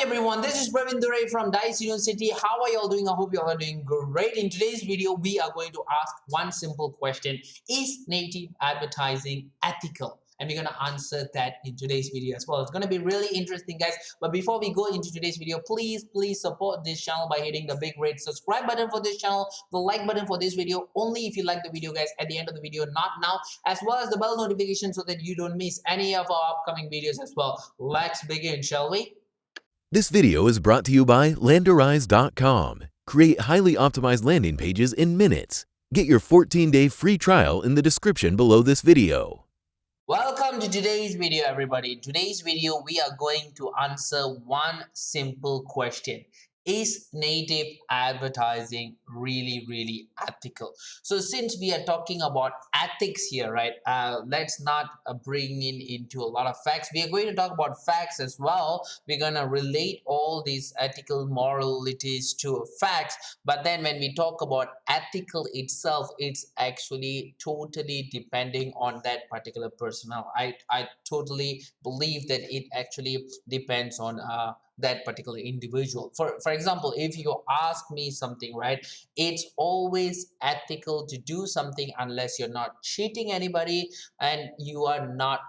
everyone, this is Praveen Durai from Dice University. How are you all doing? I hope you all are doing great. In today's video, we are going to ask one simple question. Is native advertising ethical? And we're going to answer that in today's video as well. It's going to be really interesting, guys. But before we go into today's video, please support this channel by hitting the big red subscribe button for this channel, the like button for this video, only if you like the video, guys, at the end of the video, not now, as well as the bell notification so that you don't miss any of our upcoming videos as well. Let's begin, shall we? This video is brought to you by Landerize.com. Create highly optimized landing pages in minutes. Get your 14-day free trial in the description below this video. Welcome to today's video, everybody. In today's video, we are going to answer one simple question. Is native advertising really ethical? So since we are talking about ethics here, right, let's not bring into a lot of facts. We are going to talk about facts as well. We're going to relate all these ethical moralities to facts, but then when we talk about ethical itself, it's actually totally depending on that particular personnel. I totally believe that it actually depends on that particular individual. For example, if you ask me something, right, it's always ethical to do something unless you're not cheating anybody and you are not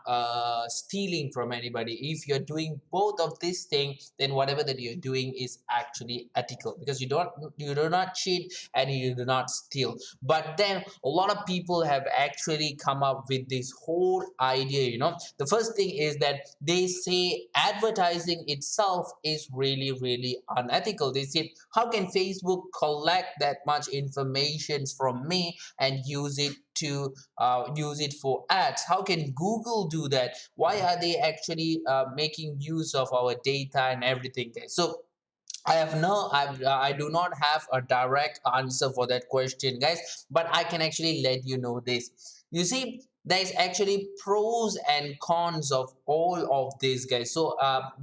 stealing from anybody. If you're doing both of these things, then whatever that you're doing is actually ethical, because you do not cheat and you do not steal. But then a lot of people have actually come up with this whole idea, the first thing is that they say advertising itself is really unethical. They said, how can Facebook collect that much information from me and use it for ads? How can Google do that? Why are they actually making use of our data and everything there? So I do not have a direct answer for that question, guys, but I can actually let you know this. You see, there's actually pros and cons of all of this, guys. So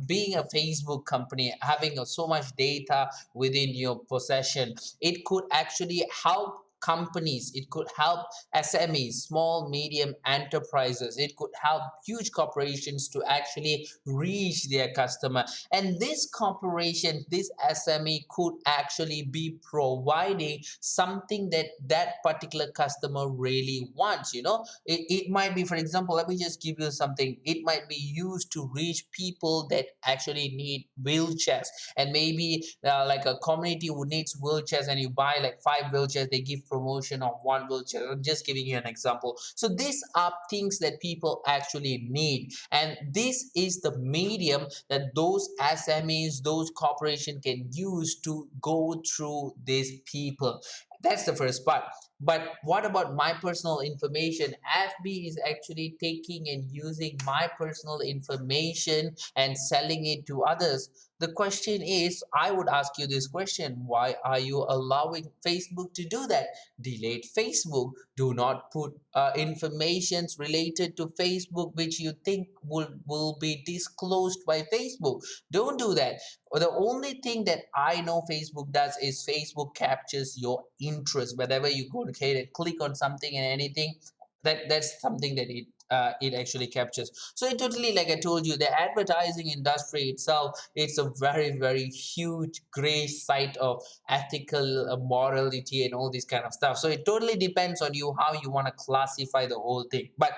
being a Facebook company, having so much data within your possession, it could actually help companies, it could help SMEs, small medium enterprises, it could help huge corporations to actually reach their customer. And this corporation, this SME could actually be providing something that that particular customer really wants. It might be, for example, let me just give you something. It might be used to reach people that actually need wheelchairs, and maybe like a community who needs wheelchairs, and you buy like 5 wheelchairs, they give promotion of 1 wheelchair. I'm just giving you an example. So these are things that people actually need, and this is the medium that those SMEs, those corporations can use to go through these people. That's the first part. But what about my personal information? FB is actually taking and using my personal information and selling it to others. The question is, I would ask you this question: why are you allowing Facebook to do that? Delete Facebook. Do not put informations related to Facebook which you think will be disclosed by Facebook. Don't do that. The only thing that I know Facebook does is Facebook captures your interest. Whenever you go to click on something and anything, that's something that it actually captures. So it totally, like I told you, the advertising industry itself, it's a very huge gray side of ethical morality and all this kind of stuff. So it totally depends on you how you want to classify the whole thing. But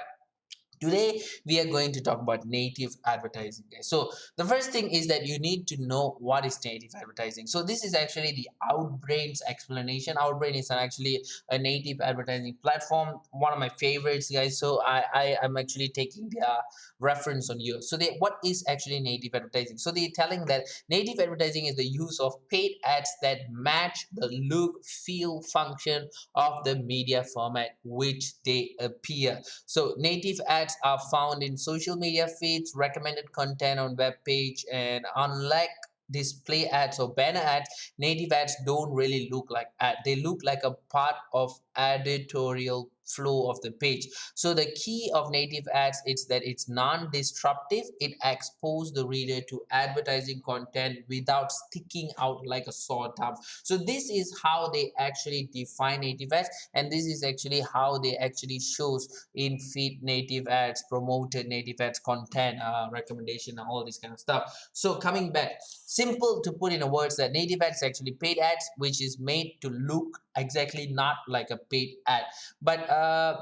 today we are going to talk about native advertising, guys. So the first thing is that you need to know what is native advertising. So this is actually the Outbrain's explanation. Outbrain is actually a native advertising platform, one of my favorites, guys. So I am actually taking their reference on you. So what is actually native advertising? So they're telling that native advertising is the use of paid ads that match the look, feel, function of the media format which they appear. So native ads are found in social media feeds, recommended content on web page, and unlike display ads or banner ads, native ads don't really look like ad. They look like a part of editorial flow of the page. So the key of native ads is that it's non-disruptive. It exposes the reader to advertising content without sticking out like a sore thumb. So this is how they actually define native ads, and this is actually how they actually shows in feed native ads, promoted native ads, content recommendation, and all this kind of stuff. So coming back, simple to put in a words that native ads actually paid ads which is made to look exactly not like a paid ad. But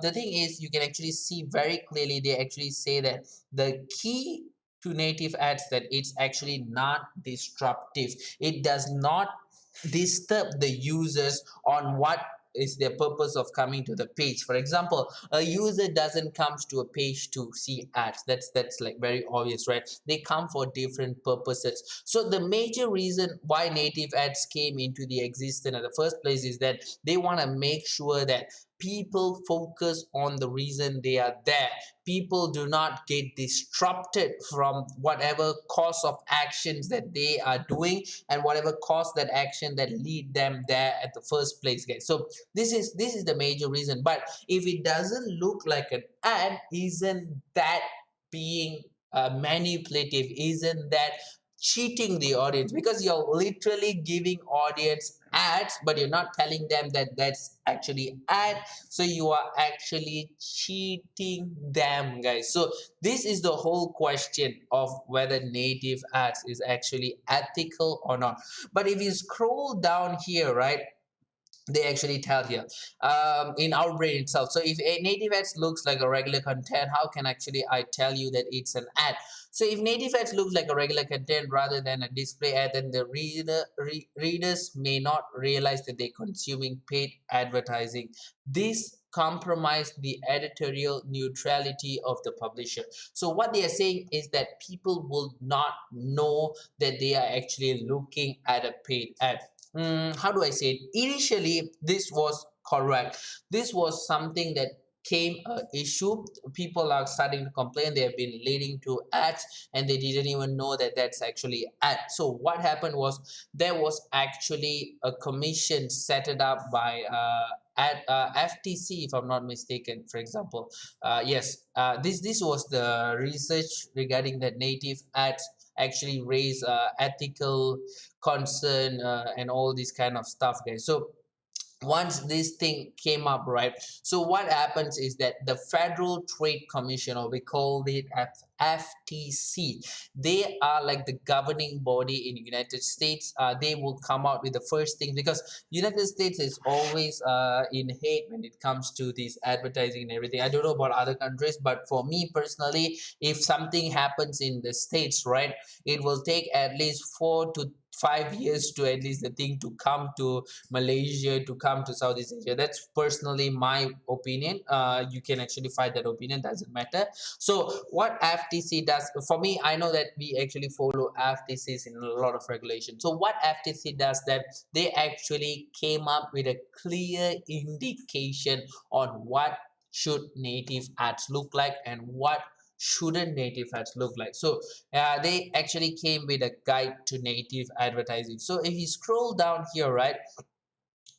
the thing is, you can actually see very clearly they actually say that the key to native ads that it's actually not disruptive. It does not disturb the users on what is their purpose of coming to the page. For example, a user doesn't comes to a page to see ads. That's like very obvious, right? They come for different purposes. So the major reason why native ads came into the existence in the first place is that they want to make sure that people focus on the reason they are there. People do not get disrupted from whatever course of actions that they are doing and whatever cause that action that lead them there at the first place, guys. So this is the major reason. But if it doesn't look like an ad, isn't that being manipulative? Isn't that cheating the audience? Because you're literally giving audience ads but you're not telling them that that's actually ad, so you are actually cheating them, guys. So this is the whole question of whether native ads is actually ethical or not. But if you scroll down here, right, they actually tell here in our brain itself. So if a native ads looks like a regular content, how can actually I tell you that it's an ad? So if native ads looks like a regular content rather than a display ad, then the readers may not realize that they're consuming paid advertising. This compromise the editorial neutrality of the publisher. So what they are saying is that people will not know that they are actually looking at a paid ad. How do I say it? Initially, this was correct. This was something that came issue. People are starting to complain. They have been leading to ads, and they didn't even know that that's actually ad. So what happened was there was actually a commission set it up by at FTC, if I'm not mistaken. For example, yes, this was the research regarding that native ads actually raise ethical concern and all this kind of stuff, guys. So once this thing came up, right, so what happens is that the Federal Trade Commission, or we call it FTC, they are like the governing body in the United States. They will come out with the first thing, because United States is always in hate when it comes to this advertising and everything. I don't know about other countries, but for me personally, if something happens in the States, right, it will take at least 4 to 5 years to at least the thing to come to Malaysia, to come to Southeast Asia. That's personally my opinion. You can actually find that opinion, doesn't matter. So what FTC does for me, I know that we actually follow FTCs in a lot of regulations. So what FTC does, that they actually came up with a clear indication on what should native ads look like and what shouldn't native ads look like. So they actually came with a guide to native advertising. So if you scroll down here, right,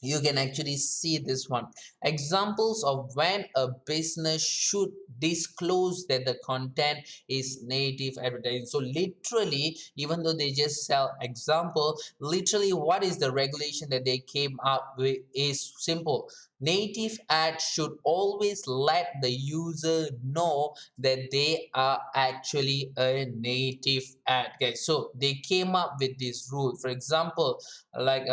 you can actually see this one, examples of when a business should disclose that the content is native advertising. So literally, even though they just sell example, literally what is the regulation that they came up with is simple. Native ads should always let the user know that they are actually a native ad, guys. So they came up with this rule. For example, like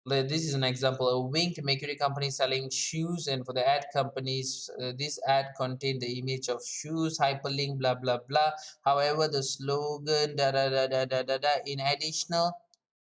this is an example. A Wink Mercury company selling shoes, and for the ad companies, this ad contained the image of shoes, hyperlink, blah blah blah. However, the slogan da da da da da da da. In additional,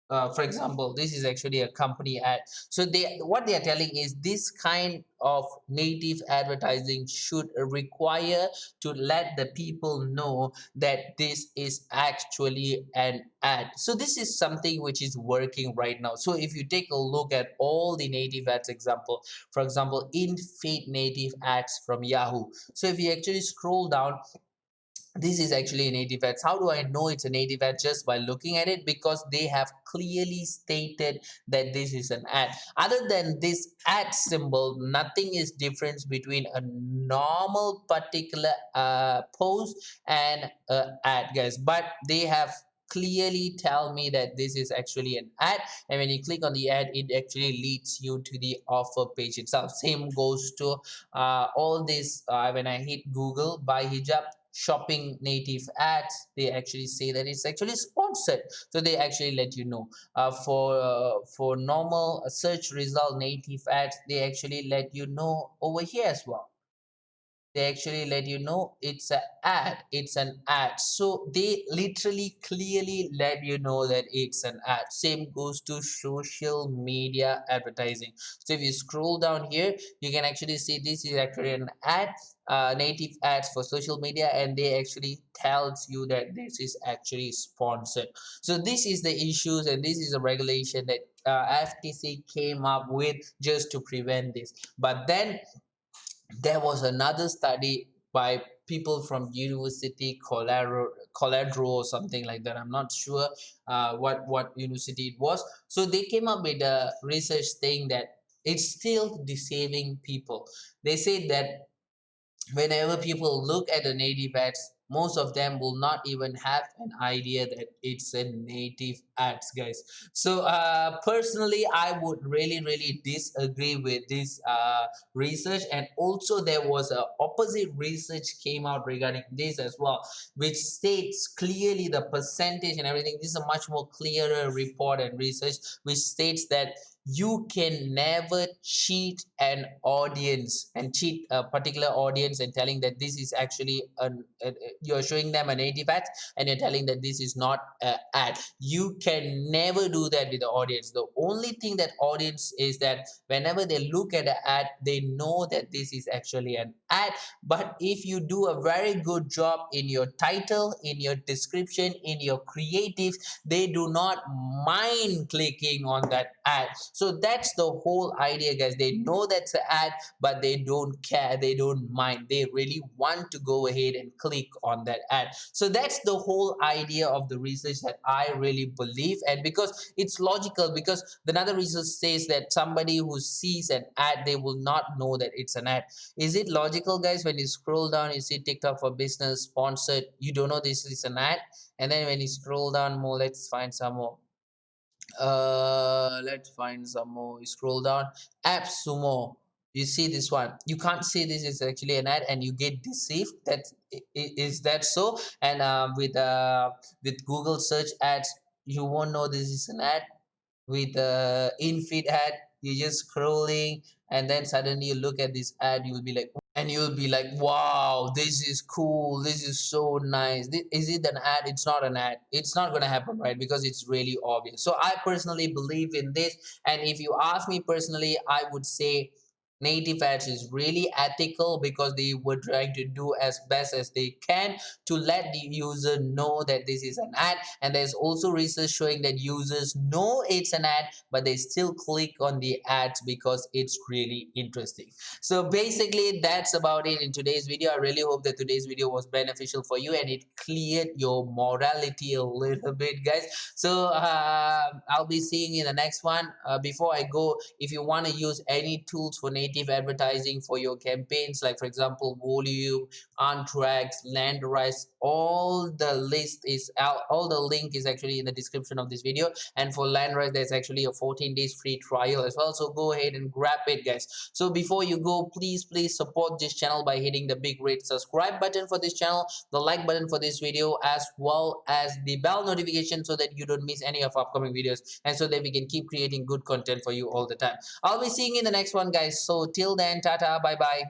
for example, this is actually a company ad. So they, what they are telling is this kind of native advertising should require to let the people know that this is actually an ad. So this is something which is working right now. So if you take a look at all the native ads example, for example, in feed native ads from Yahoo. So if you actually scroll down, this is actually a native ads. How do I know it's a native ad? Just by looking at it, because they have clearly stated that this is an ad. Other than this ad symbol, nothing is difference between a normal particular post and ad, guys. But they have clearly tell me that this is actually an ad, and when you click on the ad, it actually leads you to the offer page itself. Same goes to all this when I hit Google buy hijab, shopping native ads, they actually say that it's actually sponsored. So they actually let you know. For normal search result native ads, they actually let you know over here as well. They actually let you know it's an ad, it's an ad. So they literally clearly let you know that it's an ad. Same goes to social media advertising. So if you scroll down here, you can actually see this is actually an ad, native ads for social media, and they actually tells you that this is actually sponsored. So this is the issues, and this is a regulation that FTC came up with just to prevent this. But then there was another study by people from University Colorado or something like that. I'm not sure what university it was. So they came up with a research saying that it's still deceiving people. They said that whenever people look at the native ads, most of them will not even have an idea that it's a native ads, guys. So personally, I would really disagree with this research. And also there was a opposite research came out regarding this as well, which states clearly the percentage and everything. This is a much more clearer report and research which states that you can never cheat an audience and cheat a particular audience and telling that this is actually you're showing them a native ad and you're telling that this is not an ad. You can never do that with the audience. The only thing that audience is that whenever they look at an ad, they know that this is actually an ad. But if you do a very good job in your title, in your description, in your creatives, they do not mind clicking on that ad. So that's the whole idea, guys. They know that's an ad, but they don't care, they don't mind, they really want to go ahead and click on that ad. So that's the whole idea of the research that I really believe. And because it's logical, because the another research says that somebody who sees an ad, they will not know that it's an ad. Is it logical, guys? When you scroll down, you see TikTok for business sponsored, you don't know this is an ad. And then when you scroll down more, let's find some more. Let's find some more. You scroll down, AppSumo. You see this one. You can't see this is actually an ad, and you get deceived. That is that so? And with Google search ads, you won't know this is an ad. With the in-feed ad, you're just scrolling, and then suddenly you look at this ad, you'll be like, wow, this is cool, this is so nice. Is it an ad? It's not an ad. It's not going to happen, right? Because it's really obvious. So I personally believe in this. And if you ask me personally, I would say native ads is really ethical because they were trying to do as best as they can to let the user know that this is an ad. And there's also research showing that users know it's an ad, but they still click on the ads because it's really interesting. So basically that's about it in today's video. I really hope that today's video was beneficial for you and it cleared your morality a little bit, guys. So I'll be seeing you in the next one. Before I go, if you want to use any tools for native advertising for your campaigns, like for example volume, Anthrax, Landrise, all the list is out, all the link is actually in the description of this video. And for Landrise, there's actually a 14 days free trial as well, so go ahead and grab it, guys. So before you go, please support this channel by hitting the big red subscribe button for this channel, the like button for this video, as well as the bell notification so that you don't miss any of our upcoming videos, and so that we can keep creating good content for you all the time. I'll be seeing you in the next one, guys. So till then, tata, bye bye.